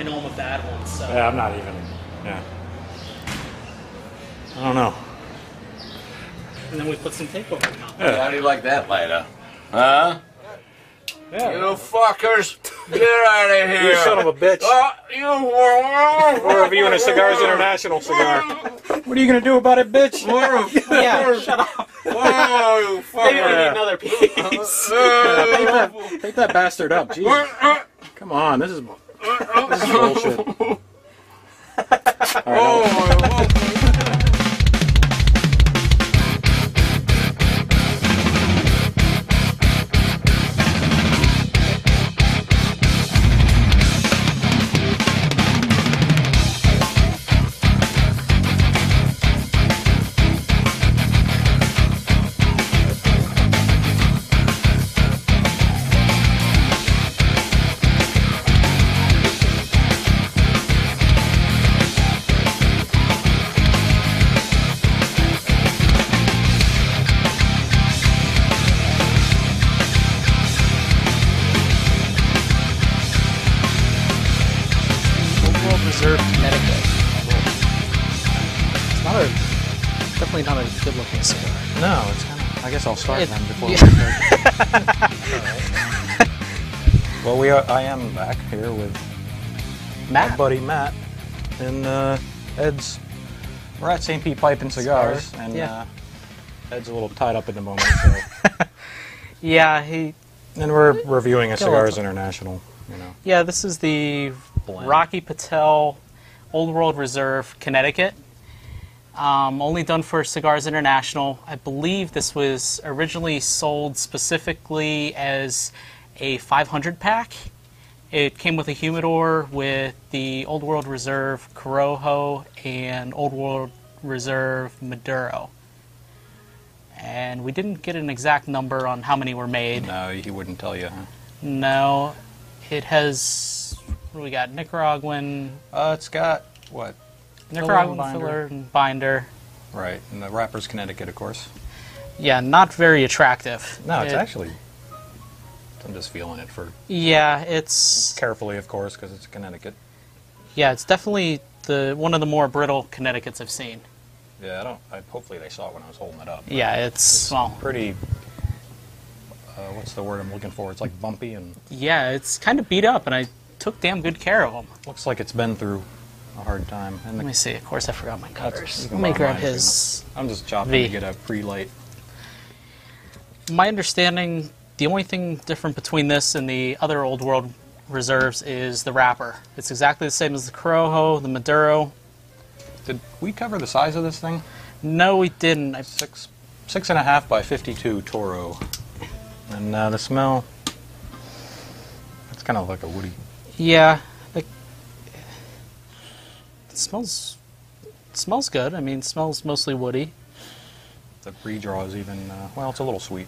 know I'm a bad one, so. Yeah, I'm not even. Yeah. I don't know. And then we put some tape over the top. Yeah. How do you like that lighter? Huh? Yeah. You fuckers, get out of here! You son of a bitch. We're reviewing a Cigars International cigar. What are you gonna do about it, bitch? Yeah, shut up. Whoa, you Maybe we fucker! need another piece. Take that bastard up, Jesus. Come on, this is bullshit. All right, Reserve, Connecticut. It's not a, definitely not a good-looking cigar. No, it's kind of. I guess I'll start then before we start. Well, I am back here with Matt. my buddy Matt and Ed's. We're at St. Pete Pipe and Cigars, and Yeah. Ed's a little tied up at the moment. So. Yeah, And we're reviewing a Cigars International. You know. Yeah, this is the Blend. Rocky Patel Old World Reserve, Connecticut. Only done for Cigars International. I believe this was originally sold specifically as a 500 pack. It came with a humidor with the Old World Reserve Corojo and Old World Reserve Maduro. And we didn't get an exact number on how many were made. No, he wouldn't tell you. Huh? No, it has. What do we got? Nicaraguan. It's got what? Nicaraguan binder. filler and binder. Right, and the wrapper's Connecticut, of course. Yeah, not very attractive. No, it's actually. I'm just feeling it for Yeah, it's. carefully, of course, because it's Connecticut. Yeah, it's definitely one of the more brittle Connecticut's I've seen. Yeah, hopefully they saw it when I was holding it up. Yeah, it's well. Pretty. What's the word I'm looking for? It's like bumpy and Yeah, it's kind of beat up, and I took damn good care of them. looks like it's been through a hard time. And Let me see. Of course, I forgot my you covers. can Let me borrow grab mine if you his. I'm just chopping V. to get a pre-light. My understanding, the only thing different between this and the other Old World Reserves is the wrapper. It's exactly the same as the Corojo, the Maduro. Did we cover the size of this thing? No, we didn't. 6.5 by 52 Toro. And the smell. It's kind of like a woody. Yeah, it smells good. I mean, it smells mostly woody. The pre-draw is even well, it's a little sweet.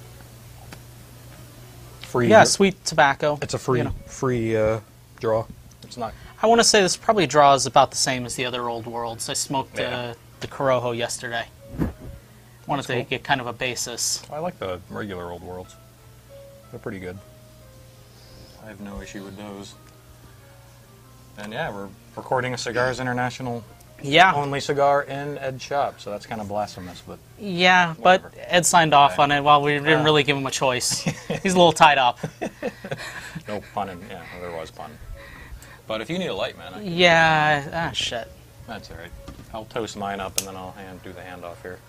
Free. Yeah, sweet tobacco. It's a free you know. free draw. It's not. I want to say this probably draws about the same as the other Old Worlds. I smoked Yeah. the Corojo yesterday. Wanted to cool. get kind of a basis. I like the regular Old Worlds. They're pretty good. I have no issue with those. And yeah, we're recording a Cigars International Yeah, only cigar in Ed's shop, so that's kind of blasphemous, but yeah, but Whatever. Ed signed off Okay. on it while we didn't really give him a choice. He's a little tied up. no pun in, yeah, there was pun. But if you need a light, man, Yeah, shit. that's all right. I'll toast mine up and then I'll do the handoff here.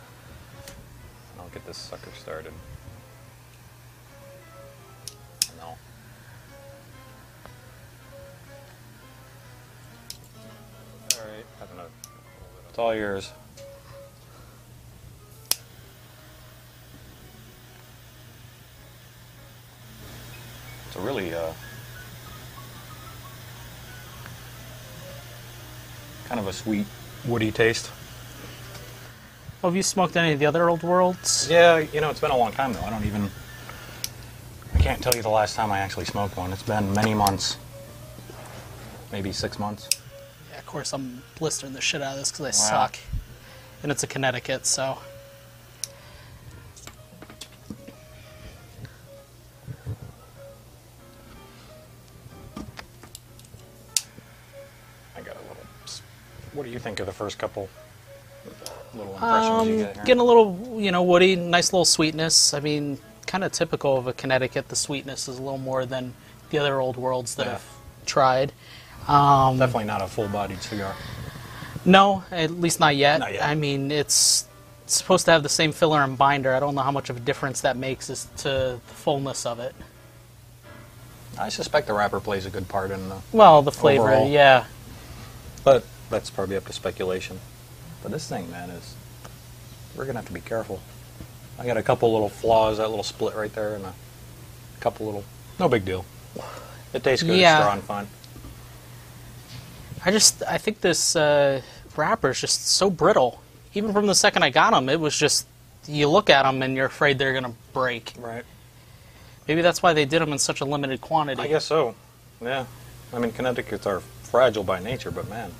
And I'll get this sucker started. No. All right, it's all yours. It's a really kind of a sweet, woody taste. Well, have you smoked any of the other Old Worlds? Yeah, you know, it's been a long time though. I can't tell you the last time I actually smoked one. It's been many months. Maybe 6 months. Yeah, of course, I'm blistering the shit out of this because I Wow. suck. And it's a Connecticut, so. What do you think of the first couple little impressions you get here? Getting a little, woody, nice little sweetness. I mean, kind of typical of a Connecticut. The sweetness is a little more than the other Old Worlds that I've tried. Definitely not a full-bodied cigar. No, at least not yet. Not yet. I mean, it's supposed to have the same filler and binder. I don't know how much of a difference that makes as to the fullness of it. I suspect the wrapper plays a good part in the... Well, the flavor, Overall. yeah. But that's probably up to speculation. But this thing, man, we're going to have to be careful. I got a couple little flaws, that little split right there, and a couple little... No big deal. It tastes good, Yeah. it's strong, fine. I think this wrapper is just so brittle. Even from the second I got them, it was just, you look at them and you're afraid they're going to break. Right. Maybe that's why they did them in such a limited quantity. I guess so. Yeah. I mean, Connecticut's are fragile by nature, but man,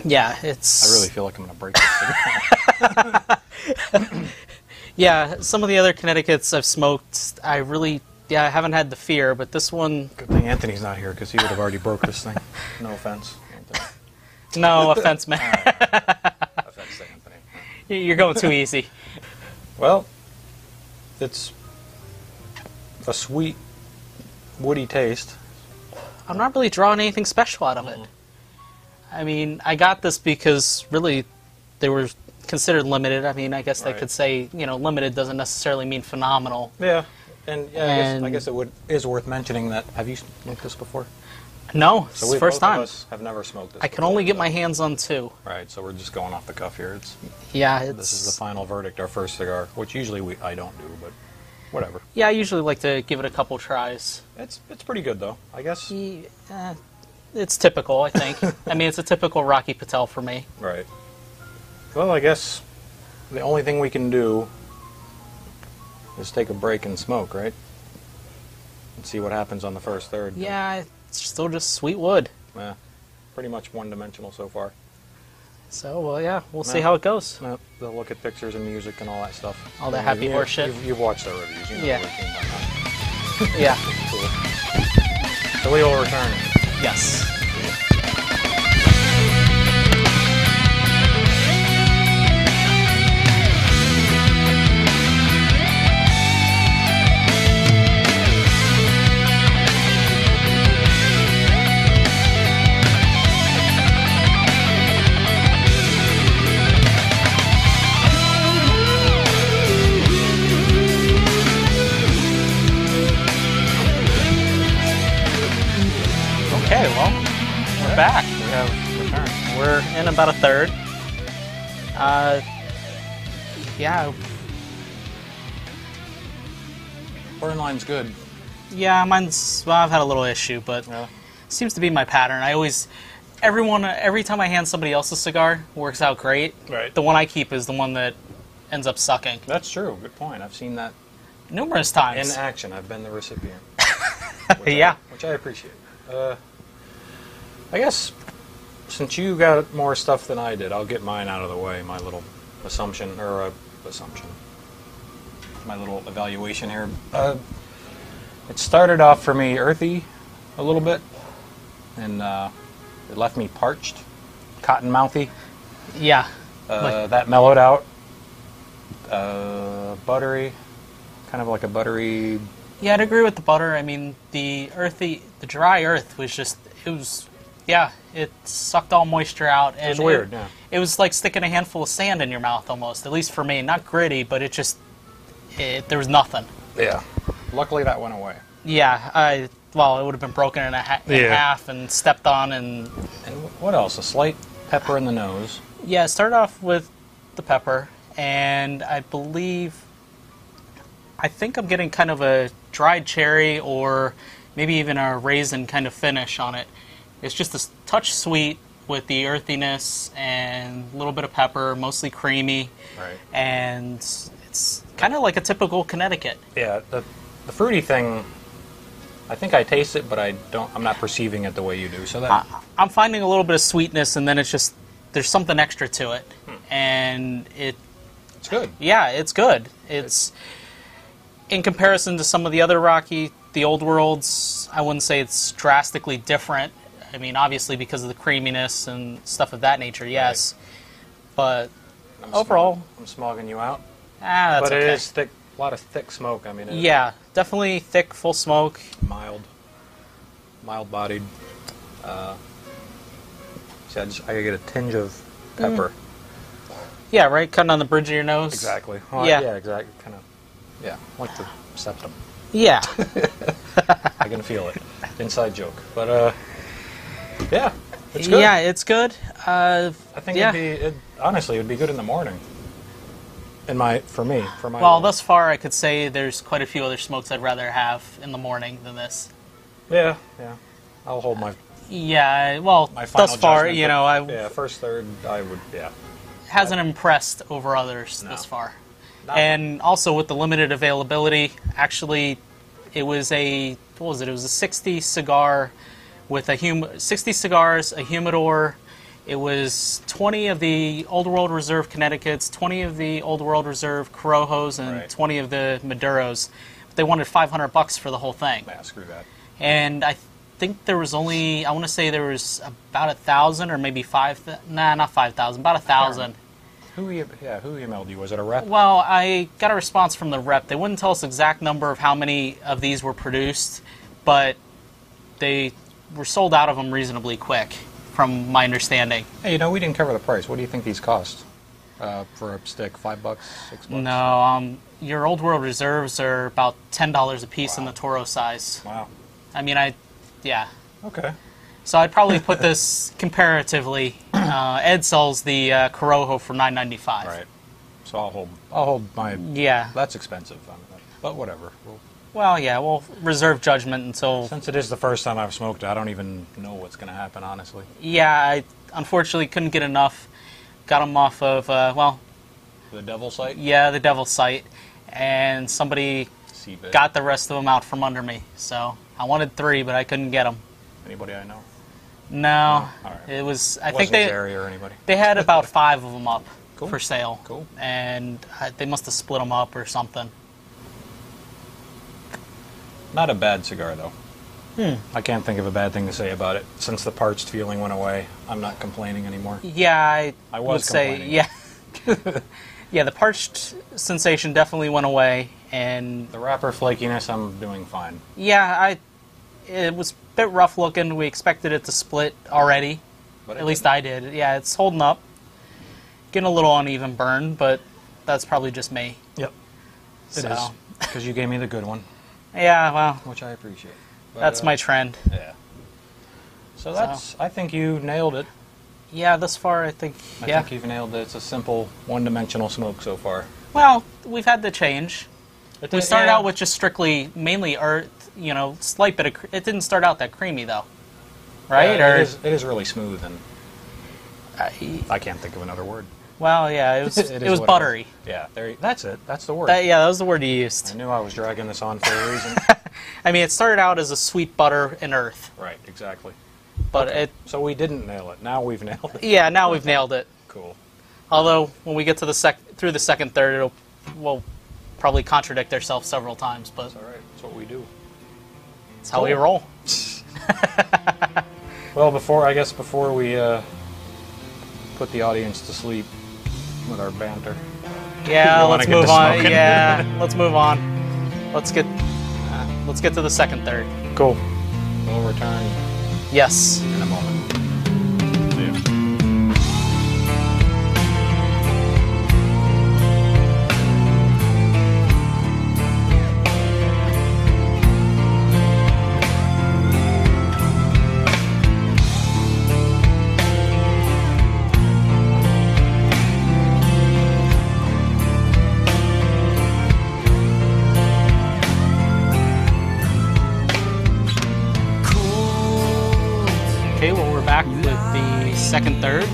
Yeah, I it's... really feel like I'm going to break this cigar. Yeah, some of the other Connecticut's I've smoked, I haven't had the fear, but this one... Good thing Anthony's not here, because he would have already broke this thing. No offense, Anthony. No offense, man. Offense to Anthony. You're going too easy. Well, it's a sweet, woody taste. I'm not really drawing anything special out of it. I mean, I got this because really they were considered limited. I mean, I guess they Right. could say, limited doesn't necessarily mean phenomenal. Yeah, and yeah, I And- guess it is worth mentioning that. Have you smoked this before? No, it's So the first both time. of us have never smoked this. I can before, only get so- my hands on two. Right, so we're just going off the cuff here. Yeah, This is the final verdict, our first cigar, which usually I don't do, but whatever. Yeah, I usually like to give it a couple tries. It's pretty good though, I guess. It's typical, I think. I mean, it's a typical Rocky Patel for me. Right. Well, I guess the only thing we can do is take a break and smoke, right? And see what happens on the first third. Yeah, it's still just sweet wood. Yeah. Pretty much one-dimensional so far. So, well, yeah, we'll see No. how it goes. No, they'll look at pictures and music and all that stuff. All that happy horse shit. You've watched our reviews. You know Yeah. the routine by now. Yeah. Cool. So we will return. Yes. Okay, well, we're back. We have returned. We're in about a third. Yeah, Burn line's good. I've had a little issue, but Yeah. seems to be my pattern. Every time I hand somebody else a cigar, works out great. Right. The one I keep is the one that ends up sucking. That's true. Good point. I've seen that Numerous in times. action. I've been the recipient. Yeah. Which I appreciate. I guess since you got more stuff than I did, I'll get mine out of the way. My little assumption, my little evaluation here. It started off for me earthy a little bit, and it left me parched, cotton mouthy. Yeah. That mellowed out. Buttery, kind of like a buttery. Yeah, I'd agree with the butter. I mean, the dry earth was just, it sucked all moisture out. And It was weird, yeah. It was like sticking a handful of sand in your mouth almost, at least for me. Not gritty, but there was nothing. Yeah. Luckily that went away. Yeah, it would have been broken in half and stepped on. And And what else? A slight pepper in the nose. yeah, it started off with the pepper, and I think I'm getting kind of a dried cherry or maybe even a raisin kind of finish on it. It's just a touch sweet with the earthiness and a little bit of pepper, mostly creamy. Right. And it's kind of like a typical Connecticut. Yeah, the fruity thing, I think I taste it, but I'm not perceiving it the way you do. So that I'm finding a little bit of sweetness, and then there's something extra to it. And it's good. yeah, it's good. It's in comparison to some of the other the old worlds, I wouldn't say it's drastically different. I mean, obviously because of the creaminess and stuff of that nature, yes. But overall, I'm smogging you out. that's but okay. it is thick, a lot of thick smoke. I mean, Yeah, definitely thick, full smoke. mild-bodied. See, I get a tinge of pepper. Yeah, right? Cutting on the bridge of your nose. Exactly. Well, Yeah. Yeah, exactly. Kind of. Yeah, like the septum. Yeah. I can feel it. Inside joke. But, yeah, it's good. Yeah, it's good. I think yeah. honestly, it would be good in the morning. For my Well, thus far, I could say there's quite a few other smokes I'd rather have in the morning than this. Yeah. I'll hold my Yeah, well, final thus far, judgment, you but, know, first, third, I would, hasn't impressed over others thus far. Not- And also with the limited availability, actually, it was a, what was it? It was a 60 cigar with 60 cigars, a humidor. It was 20 of the Old World Reserve Connecticut's, 20 of the Old World Reserve Corojos, and Right. 20 of the Maduros. But they wanted $500 for the whole thing. Yeah, screw that. And I think there was only, I want to say there was about 1,000 or maybe not 5,000, about 1,000. Who emailed you? Was it a rep? Well, I got a response from the rep. They wouldn't tell us exact number of how many of these were produced, but they were sold out of them reasonably quick, from my understanding. Hey, we didn't cover the price. What do you think these cost for a stick? $5, $6? No, your Old World Reserves are about $10 a piece in the Toro size. Wow. I mean, yeah. Okay. So I'd probably put this comparatively. Ed sells the Corojo for $9.95. Right. So I'll hold my. Yeah. That's expensive, but whatever. Well, yeah. We'll reserve judgment until. Since it is the first time I've smoked, I don't even know what's going to happen, honestly. Yeah, I unfortunately couldn't get enough. Got them off of The devil site. yeah, the Devil site, and somebody Seabit. got the rest of them out from under me. So I wanted 3, but I couldn't get them. Anybody I know? No, All right. it was. I Wasn't think Jerry or anybody. they had about 5 of them up Cool. for sale. Cool. And they must have split them up or something. Not a bad cigar though. I can't think of a bad thing to say about it. Since the parched feeling went away, I'm not complaining anymore. Yeah, I would was say complaining. yeah. Yeah, the parched sensation definitely went away, and The wrapper flakiness, I'm doing fine. yeah, it was a bit rough looking. We expected it to split already. But At least I did. Yeah, it's holding up. Getting a little uneven burn, but that's probably just me. Yep. It So, is. Because you gave me the good one, yeah, well, which I appreciate. But, that's my trend. Yeah. So I think you nailed it. Yeah, thus far I think, I yeah. think you've nailed it. It's a simple, one-dimensional smoke so far. Well, we've had the change. We started yeah. out with just strictly, mainly earth, slight bit of, it didn't start out that creamy though. Right? Yeah, or it is really smooth, and I can't think of another word. Well, yeah, it was It it is was what it buttery. Yeah, that's it. That's the word. That was the word you used. I knew I was dragging this on for a reason. I mean, it started out as a sweet butter and earth, Right, exactly. but So we didn't nail it. Now we've nailed it. now we've nailed it. Cool. Although when we get to through the second third, we'll probably contradict ourselves several times, but It's all right. That's what we do. that's how we roll. Well, before we put the audience to sleep with our banter. Yeah, You wanna let's get move to on. smoking? Yeah, let's move on. Let's get to the second third. Cool. We'll return Yes. in a moment. See ya. Okay, well, we're back with the second third.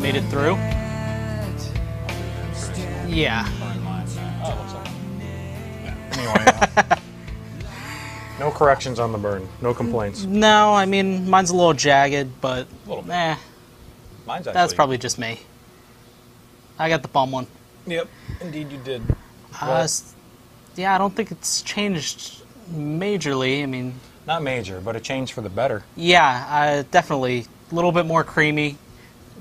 Made it through. Yeah. Oh, it looks like. Yeah. Anyway, no corrections on the burn. No complaints. No, I mean, mine's a little jagged, but Little bit. Mine's actually. that's probably just me. I got the bum one. Yep. Indeed, you did. Yeah, I don't think it's changed majorly. I mean, Not major, but a change for the better. Yeah, definitely. A little bit more creamy.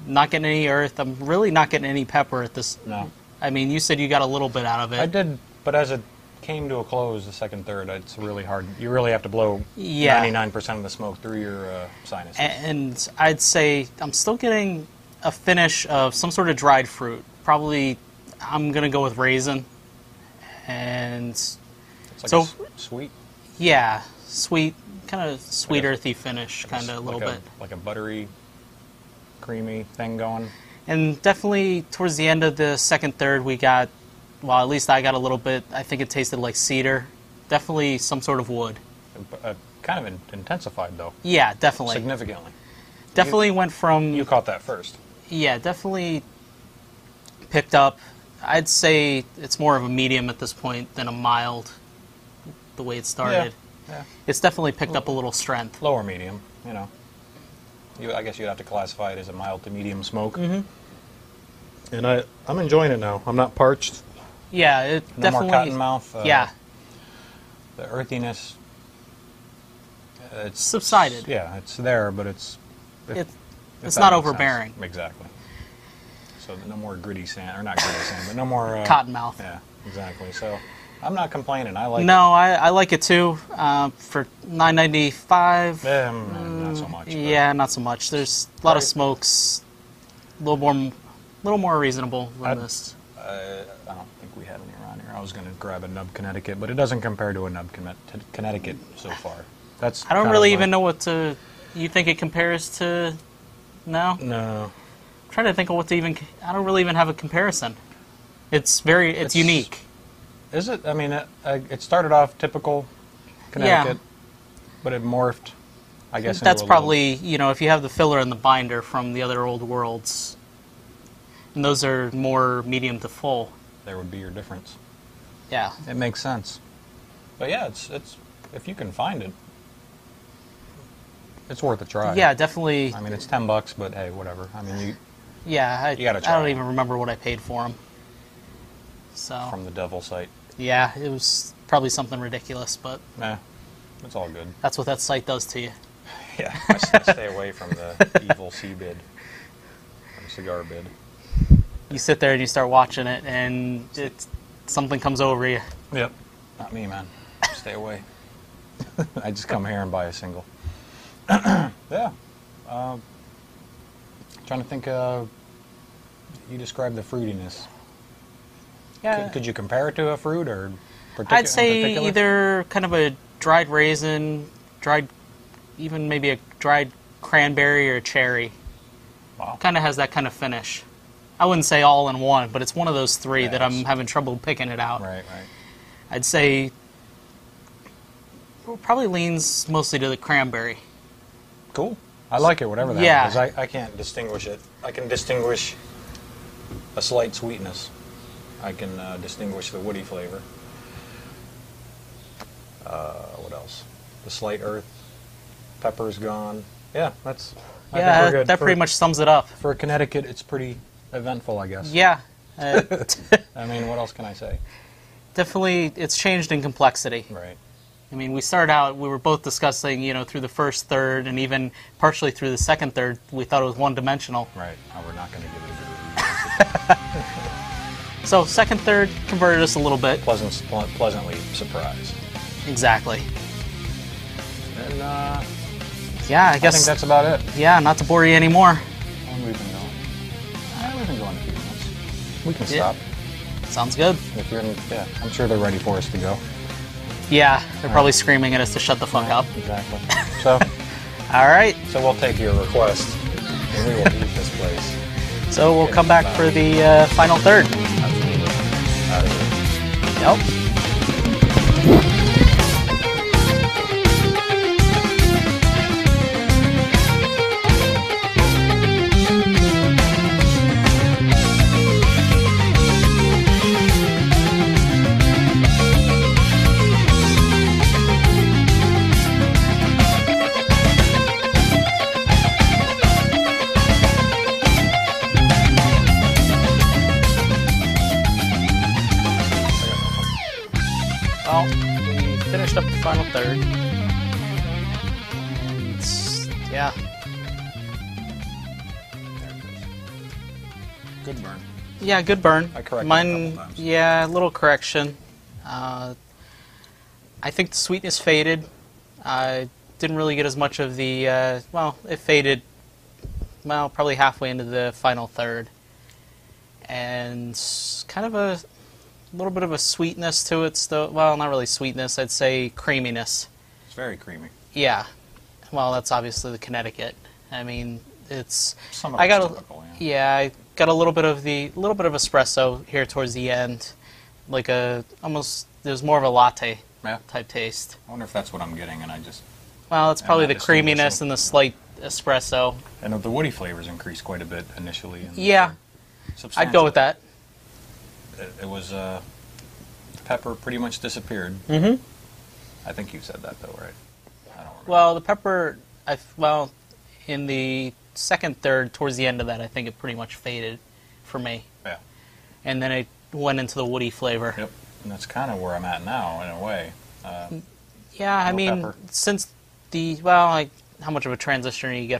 Not getting any earth. I'm really not getting any pepper at this. No. I mean, you said you got a little bit out of it. I did, but as it came to a close, the second, third, it's really hard. You really have to blow Yeah. 99% of the smoke through your sinuses. And I'd say I'm still getting a finish of some sort of dried fruit. Probably, I'm going to go with raisin. And It's like so- sweet. yeah, sweet, kind of sweet, Like a- earthy finish, kind of a little bit. Like a buttery, creamy thing going. And definitely towards the end of the second, third, we got, well, at least I got a little bit, I think it tasted like cedar. Definitely some sort of wood. Kind of intensified, though, Yeah, definitely. significantly. Definitely went from, You caught that first. yeah, definitely picked up. I'd say it's more of a medium at this point than a mild, the way it started. Yeah. It's definitely picked up a little strength. Lower medium, you know. I guess you'd have to classify it as a mild to medium smoke. Mm-hmm. And I'm enjoying it now. I'm not parched. Yeah, it No definitely. more cottonmouth. Yeah, The earthiness. It's subsided. Yeah, it's there, but it's It's that not makes overbearing. sense. Exactly. So no more gritty sand, or not gritty sand, but no more Cottonmouth. Yeah, exactly. So I'm not complaining. I like it. No, I like it too. For $9.95. Not so much. but Yeah, not so much. There's a lot of Right. smokes. A little more reasonable than I'd- this. I don't think we have any around here. I was going to grab a Nub Connecticut, but it doesn't compare to a Nub Connecticut so far. That's I don't kind really of even know what to. You think it compares to? No. No. I'm trying to think of what to even. I don't really even have a comparison. It's It's- unique. Is it? I mean, it started off typical Connecticut, but it morphed, I guess, That's into a probably, if you have the filler and the binder from the other old worlds, and those are more medium to full. there would be your difference. Yeah. It makes sense. But yeah, it's if you can find it, it's worth a try. Yeah, definitely. I mean, it's $10, but hey, whatever. I mean, Yeah, You gotta I try don't it. even remember what I paid for them. So, from the devil site, yeah, it was probably something ridiculous, but it's all good. that's what that site does to you. Yeah, I stay away from the evil C bid, or cigar bid. You sit there and you start watching it, and something comes over you. Yep. Not me, man. Stay away. I just come here and buy a single. Yeah. Trying to think. You described the fruitiness. Yeah, Could you compare it to a fruit or? I'd say in particular? either kind of a dried raisin, even maybe a dried cranberry or a cherry. Wow. Kind of has that kind of finish. I wouldn't say all in one, but it's one of those three Yeah, that I'm it's- having trouble picking it out. Right. I'd say probably leans mostly to the cranberry. Cool. I like it, whatever that Yeah. is. I can't distinguish it. I can distinguish a slight sweetness. I can distinguish the woody flavor. What else? The slight earth. Pepper's gone. Yeah, I think we're Yeah, good. that pretty much sums it up. For Connecticut, it's pretty eventful, I guess. Yeah, I mean, what else can I say? definitely it's changed in complexity. Right. I mean, we started out, we were both discussing, through the first third and even partially through the second third, we thought it was one-dimensional. Right. Oh, we're not going to give it a good review. So second, third converted us a little bit. Pleasantly surprised. Exactly. And Yeah, I I guess, think that's about it. yeah, not to bore you anymore. How long we've been going? We've been going a few minutes. We can Yeah. stop. Sounds good. If you're I'm sure they're ready for us to go. Yeah, they're probably screaming at us to shut the fuck up. Exactly. So All right, we'll take your request and we will leave this place. so we'll come back for the final third. Absolutely. Out of here. Yep. Yeah. Good burn. Yeah, good burn. I corrected Mine, a couple times. yeah, a little correction. I think the sweetness faded. I didn't really get as much of the, well, it faded, well, probably halfway into the final third. And kind of a little bit of a sweetness to it still. Well, not really sweetness, I'd say creaminess. It's very creamy. Yeah. Well, that's obviously the Connecticut. I mean, it's... Some of I it's got typical, yeah, I got a little bit of espresso here towards the end. Like almost, there's more of a latte Yeah. type taste. I wonder if that's what I'm getting, and I just... Well, it's probably not the creaminess distinguishing. and the slight espresso. I know the woody flavors increased quite a bit initially. And Yeah, I'd go with that. It was, the pepper pretty much disappeared. Mm-hmm. I think you said that, though, right? I don't remember. Well, the pepper, well, in the second third, towards the end of that, I think it pretty much faded for me. Yeah. And then it went into the woody flavor. Yep. And that's kind of where I'm at now, in a way. Yeah, I No mean, pepper. since how much of a transition are you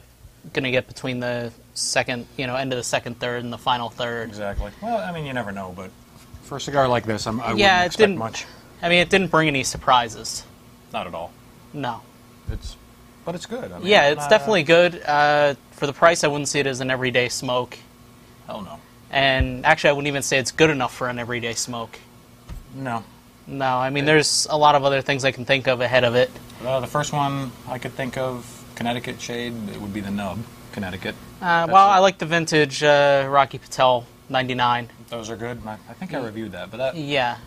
gonna get between the second, end of the second third and the final third? Exactly. Well, I mean, you never know, but for a cigar like this, I Yeah, wouldn't it expect didn't- much. I mean, it didn't bring any surprises. Not at all. No. But it's good. I mean, Yeah, it's definitely good. For the price, I wouldn't see it as an everyday smoke. Hell no. And actually, I wouldn't even say it's good enough for an everyday smoke. No. No, I mean, there's a lot of other things I can think of ahead of it. The first one I could think of, Connecticut shade, it would be the nub, Connecticut. Well, I like the vintage Rocky Patel 99. Those are good. I think I reviewed that, but Yeah.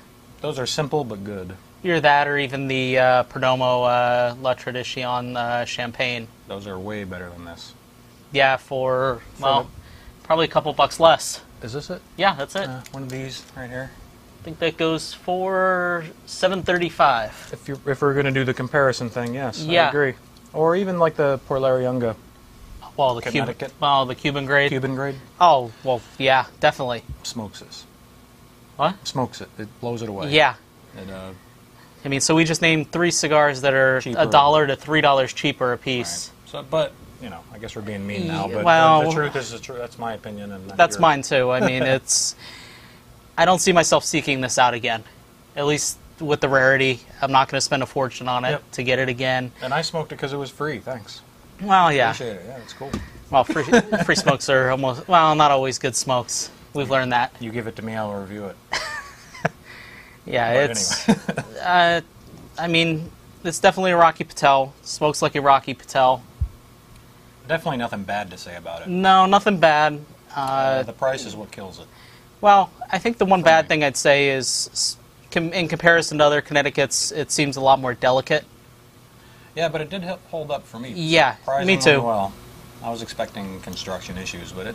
those are simple but good. Either that or even the Perdomo La Tradicion Champagne. Those are way better than this. Yeah, for probably a couple bucks less. Is this it? Yeah, that's it. One of these right here. I think that goes for $7.35. If we're going to do the comparison thing, yes, Yeah. I agree. Or even like the Porlariunga Well, the Cuban, Connecticut. the Cuban grade. Cuban grade. Oh, well, yeah, definitely. Smokes this. What? Smokes it. It blows it away. Yeah. It, I mean, so we just named 3 cigars that are Cheaper. $1 to $3 cheaper a piece. right. So, but I guess we're being mean now. But Well- the truth is the truth. That's my opinion, and That's yours. mine too. I mean, I don't see myself seeking this out again. At least with the rarity, I'm not going to spend a fortune on it Yep. to get it again. And I smoked it because it was free. Thanks. Well, yeah. Appreciate it. Yeah, it's cool. Well, free smokes are not always good smokes. We've learned that. You give it to me, I'll review it. Yeah, But it's. I mean, it's definitely a Rocky Patel. Smokes like a Rocky Patel. Definitely nothing bad to say about it. No, nothing bad. The price is what kills it. Well, I think the one For bad me. thing I'd say is, in comparison to other Connecticut's, it seems a lot more delicate. Yeah, but it did hold up for me. Yeah, Surprisingly me too. Well, I was expecting construction issues, but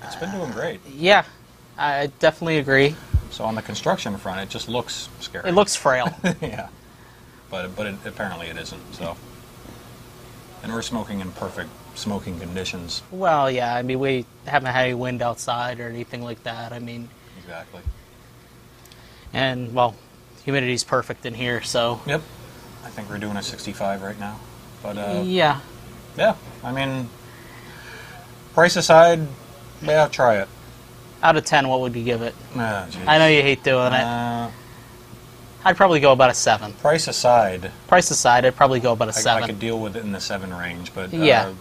it's been doing great. Yeah, I definitely agree. So on the construction front, it just looks scary. It looks frail. yeah, but apparently it isn't. So, and we're smoking in perfect smoking conditions. Well, yeah, I mean, we haven't had any wind outside or anything like that. I mean, Exactly. and, well, humidity's perfect in here, so. Yep. I think we're doing a 65 right now. But Yeah. yeah, I mean, price aside, yeah, try it. Out of 10, what would you give it? Geez. I know you hate doing it. I'd probably go about a 7. Price aside, Price aside, I'd probably go about a I 7. could deal with it in the 7 range, but Yeah.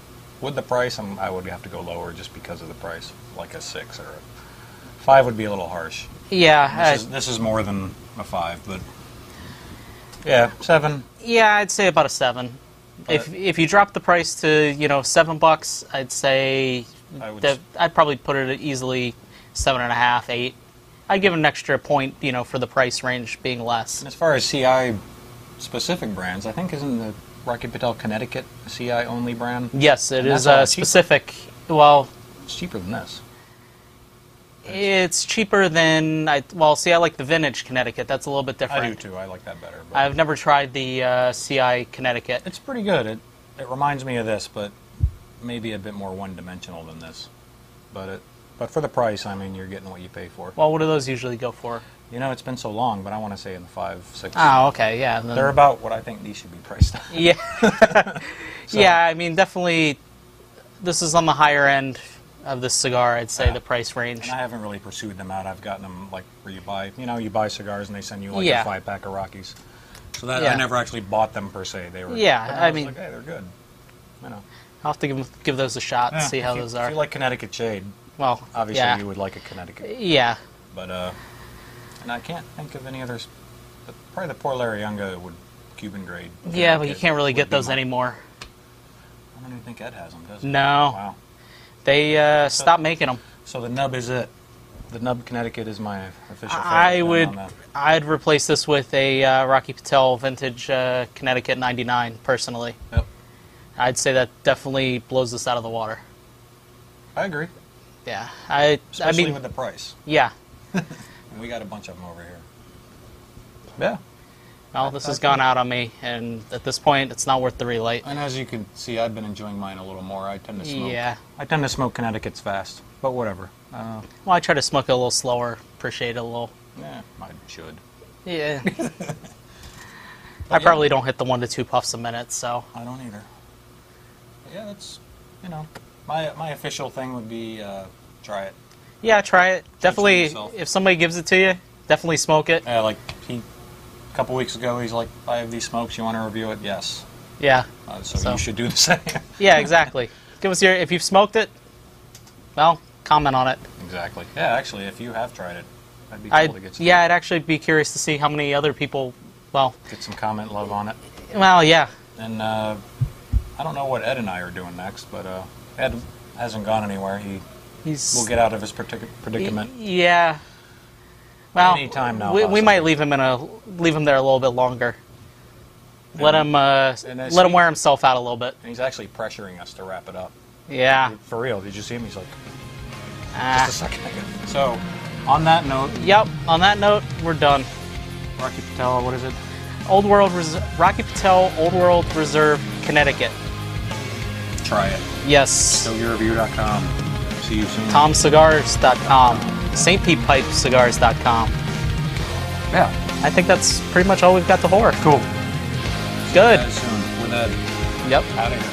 with the price, I would have to go lower just because of the price, like a 6 or a 5 would be a little harsh. Yeah, This is more than a 5, but yeah, 7. yeah, I'd say about a 7. But- If you drop the price to $7, I'd say I'd probably put it at easily 7.5, 8. I'd give it an extra point, for the price range being less. And as far as CI specific brands, I think isn't the Rocky Patel Connecticut a CI only brand? Yes, it And is that's all cheaper. specific. Well, It's cheaper than this. it's cheaper than I like the vintage Connecticut. That's a little bit different. I do too. I like that better. But I've never tried the CI Connecticut. it's pretty good. It reminds me of this, but maybe a bit more one-dimensional than this. But for the price, I mean, you're getting what you pay for. Well, what do those usually go for? It's been so long, but I want to say in the 5, 6. Oh, okay, yeah. Then, They're about what I think these should be priced at. yeah. So, Yeah, I mean, definitely, this is on the higher end of this cigar, I'd say, Yeah. the price range. And I haven't really pursued them out. I've gotten them like where you buy cigars and they send you like Yeah. a 5-pack of Rockies. So that Yeah. I never actually bought them per se. They were Yeah, but I was mean- like, hey, they're good. You know. I'll have to give those a shot and see how if you, those If are. you like Connecticut Shade, Well, obviously yeah. you would like a Connecticut. Yeah. But and I can't think of any others. But probably the Por Larayunga would Cuban grade. Yeah, but you Connecticut can't really would get be those my- anymore. I don't even think Ed has them, does he? No. Wow. They stopped making them. So the nub is it. The nub Connecticut is my official favorite. I'd replace this with a Rocky Patel vintage Connecticut 99, personally. Yep. I'd say that definitely blows this out of the water. I agree. Yeah. Especially I mean, with the price. yeah. And we got a bunch of them over here. Yeah. Well, this has gone out on me, and at this point, it's not worth the relight. And as you can see, I've been enjoying mine a little more. I tend to smoke. Yeah. I tend to smoke Connecticut's fast, but whatever. Well, I try to smoke it a little slower, appreciate it a little. Yeah, I should. Yeah. I yeah. probably don't hit the 1 to 2 puffs a minute, so. I don't either. But yeah, that's, my official thing would be try it. Yeah, try it. Definitely, yourself. if somebody gives it to you, definitely smoke it. Yeah, like a couple weeks ago, he's like, I have these smokes, you want to review it? Yes. Yeah. So you should do the same. Yeah, exactly. Give us if you've smoked it, well, comment on it. Exactly. Yeah, actually, if you have tried it, I'd be cool to get some, I'd actually be curious to see how many other people, get some comment love on it. well, yeah. And I don't know what Ed and I are doing next, but Ed hasn't gone anywhere. He's We'll get out of his predicament. Yeah. Well, Any time now, we possibly. might leave him there a little bit longer. Let him And wear himself out a little bit. he's actually pressuring us to wrap it up. Yeah. For real, did you see him? He's like, Ah. just a second ago. So, on that note, Yep. On that note, we're done. Rocky Patel, what is it? Rocky Patel Old World Reserve, Connecticut. Try it. Yes. StogieReview.com. See you soon. TomCigars.com. StPipecigars.com. Yeah. I think that's pretty much all we've got to horror. Cool. Good. See you guys soon with Ed. Yep. Out of here.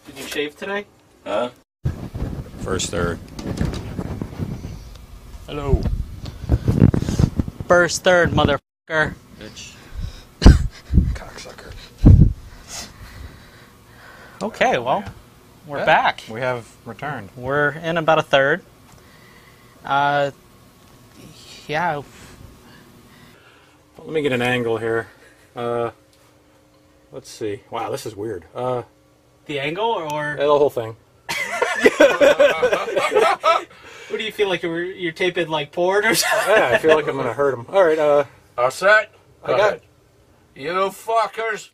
Did you shave today? Huh? First, third. Hello. First, third, motherfucker. Bitch. Cocksucker. Okay, well, yeah. we're Yeah, back. We have returned. We're in about a third. Yeah. Let me get an angle here. Let's see. Wow, this is weird. The angle, or The whole thing. what do you feel like you're taping like porn or something? Yeah, I feel like I'm gonna hurt him. All right. All set? I got. You fuckers.